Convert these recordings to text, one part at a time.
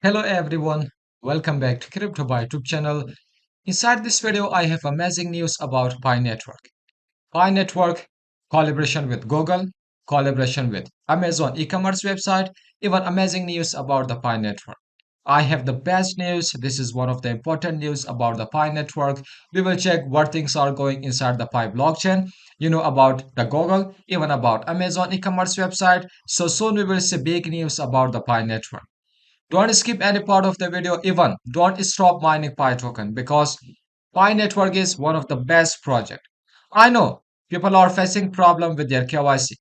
Hello everyone, welcome back to Crypto by YouTube channel. Inside this video, I have amazing news about Pi Network. Pi Network, collaboration with Google, collaboration with Amazon e-commerce website, even amazing news about the Pi Network. I have the best news. This is one of the important news about the Pi Network. We will check what things are going inside the Pi blockchain, about the Google, even about Amazon e-commerce website. So soon we will see big news about the Pi Network. Don't skip any part of the video, even don't stop mining Pi token because Pi network is one of the best project. I know people are facing problem with their KYC.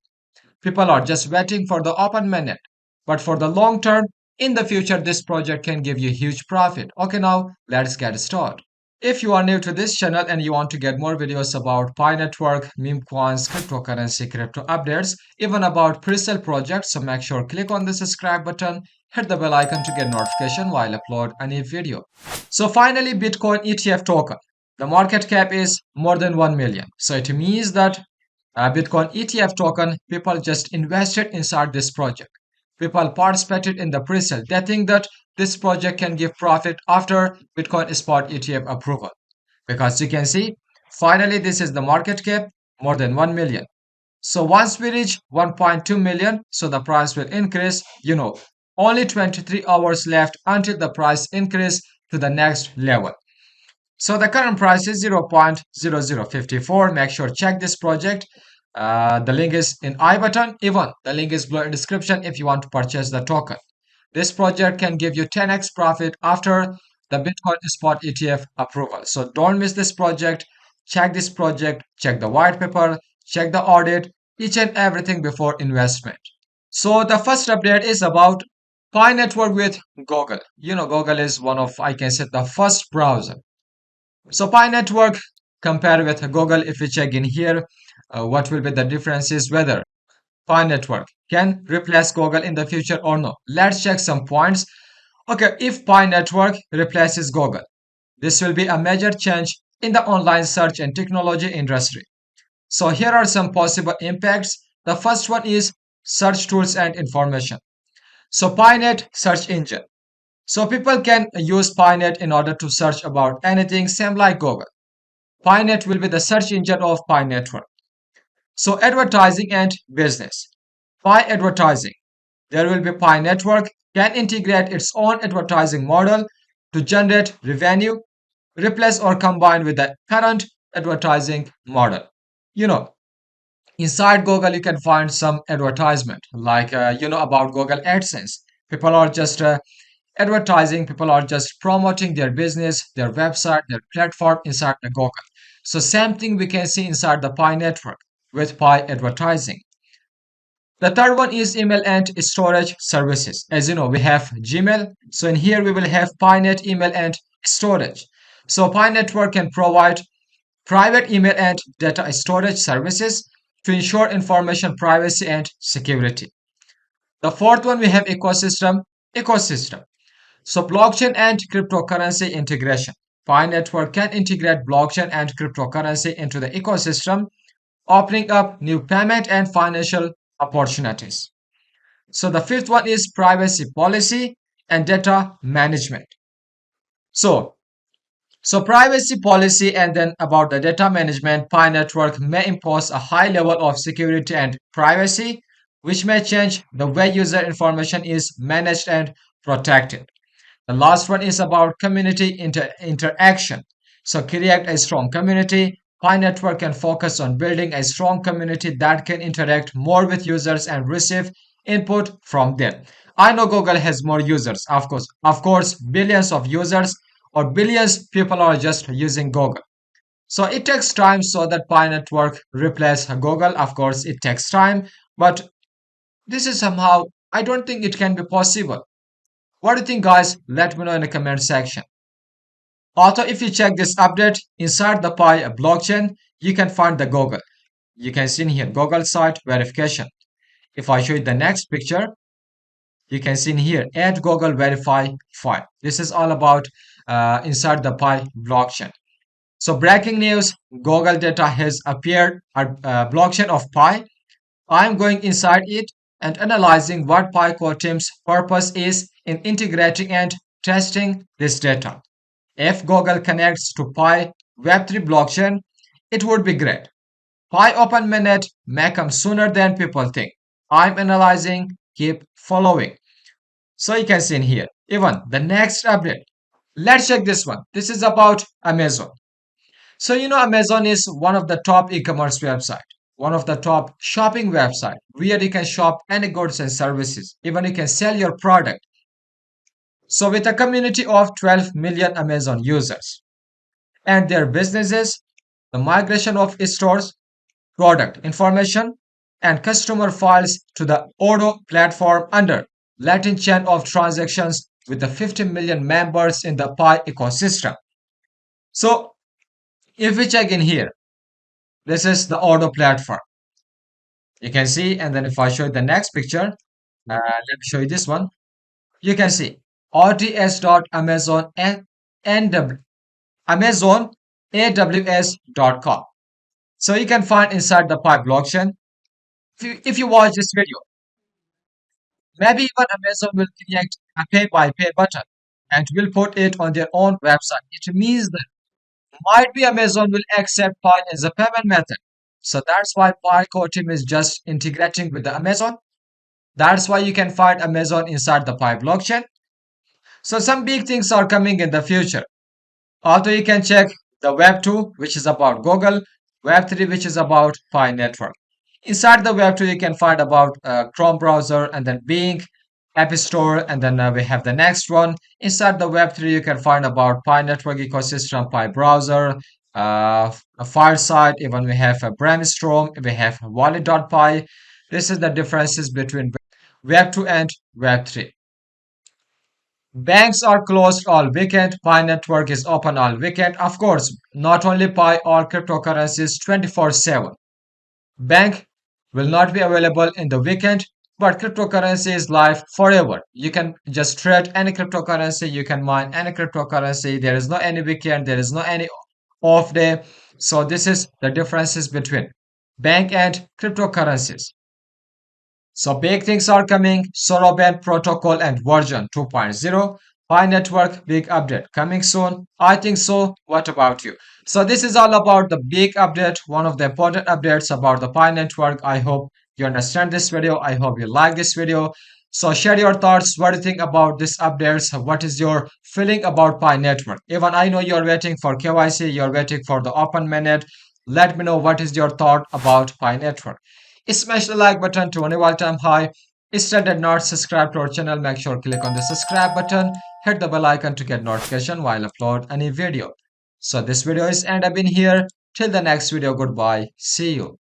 People are just waiting for the open mainnet. But for the long term, in the future, this project can give you huge profit. Okay, now let's get started. If you are new to this channel and you want to get more videos about Pi Network, meme coins, cryptocurrency, crypto updates, even about pre-sale projects, so make sure click on the subscribe button, hit the bell icon to get notification while I upload a new video. So finally, Bitcoin ETF token. The market cap is more than 1 million. So it means that Bitcoin ETF token, people just invested inside this project. People participated in the pre-sale. They think that this project can give profit after Bitcoin spot ETF approval. Because you can see, finally, this is the market cap, more than 1 million. So once we reach 1.2 million, so the price will increase. Only 23 hours left until the price increase to the next level. So the current price is 0.0054. Make sure check this project. The link is in I button. Even the link is below in description if you want to purchase the token. This project can give you 10x profit after the Bitcoin spot ETF approval. So don't miss this project. Check this project, check the white paper, check the audit, each and everything before investment. So the first update is about Pi network with Google. Google is one of, I can say, the first browser. So Pi network compared with Google, if we check in here, what will be the differences whether Pi network can replace Google in the future or no. Let's check some points. Okay, if Pi network replaces Google, this will be a major change in the online search and technology industry. So here are some possible impacts. The first one is search tools and information. So PiNet search engine. So people can use PiNet in order to search about anything, same like Google. PiNet will be the search engine of Pi network. So advertising and business. Pi advertising. There will be Pi network can integrate its own advertising model to generate revenue, replace or combine with the current advertising model. You know, Inside Google, you can find some advertisement like, about Google AdSense. People are just advertising, people are just promoting their business, their website, their platform inside the Google. So same thing we can see inside the Pi network with Pi advertising. The third one is email and storage services. As you know, we have Gmail. So in here we will have PiNet email and storage. So Pi network can provide private email and data storage services to ensure information privacy and security. The fourth one we have ecosystem. Ecosystem. So blockchain and cryptocurrency integration. Pi network can integrate blockchain and cryptocurrency into the ecosystem, opening up new payment and financial opportunities. So the fifth one is privacy policy and data management. So, so privacy policy and then about the data management, Pi network may impose a high level of security and privacy, which may change the way user information is managed and protected. The last one is about community interaction. So create a strong community. Pi network can focus on building a strong community that can interact more with users and receive input from them. I know Google has more users, of course, billions of users or billions people are just using Google. So it takes time so that Pi network replace Google. Of course, it takes time, but this is somehow I don't think it can be possible. What do you think, guys? Let me know in the comment section. Also, if you check this update inside the Pi blockchain, you can find the Google. You can see in here Google site verification. If I show you the next picture, you can see in here add Google verify file. This is all about inside the Pi blockchain. So breaking news, Google data has appeared at blockchain of Pi. I'm going inside it. and analyzing what Pi core team's purpose is in integrating and testing this data. If Google connects to Pi Web3 blockchain, it would be great. Pi Open Mainnet may come sooner than people think. I'm analyzing, keep following. So you can see in here, even the next update. Let's check this one. This is about Amazon. So Amazon is one of the top e-commerce website, one of the top shopping website where you can shop any goods and services. Even you can sell your product. So with a community of 12 million Amazon users and their businesses, the migration of stores, product information, and customer files to the Odoo platform under Latin chain of transactions with the 50 million members in the Pi ecosystem. So if we check in here, this is the Odoo platform. You can see, and then if I show you the next picture, let me show you this one. You can see ots.amazon Amazon AWS.com. So you can find inside the Pi blockchain. If you watch this video, maybe even Amazon will create a pay by pay button and will put it on their own website. It means that might be Amazon will accept Pi as a payment method. So that's why Pi core team is just integrating with the Amazon. That's why you can find Amazon inside the Pi blockchain. So some big things are coming in the future. Although you can check the Web 2, which is about Google, Web 3, which is about Pi network. Inside the Web 2, you can find about Chrome browser and then Bing, App Store, and then we have the next one. Inside the Web 3, you can find about Pi network ecosystem, Pi browser, a Fireside, even we have a Brainstorm, we have Wallet.py. This is the differences between Web 2 and Web 3. Banks are closed all weekend. Pi network is open all weekend. Of course, not only Pi, all cryptocurrencies 24/7. Bank will not be available in the weekend, but cryptocurrency is live forever. You can just trade any cryptocurrency, you can mine any cryptocurrency. There is no any weekend, there is no any off day. So this is the differences between bank and cryptocurrencies. So big things are coming. Soroban protocol and version 2.0. Pi network big update coming soon. I think so. What about you? So this is all about the big update, one of the important updates about the Pi network. I hope you understand this video. I hope you like this video. So share your thoughts. What do you think about these updates? What is your feeling about Pi network? Even I know you're waiting for KYC, you're waiting for the open mainnet. Let me know what is your thought about Pi network. Smash the like button to enable time high. Still did not subscribe to our channel, make sure click on the subscribe button, hit the bell icon to get notification while I upload any video. So this video is end up in here. Till the next video, goodbye. See you.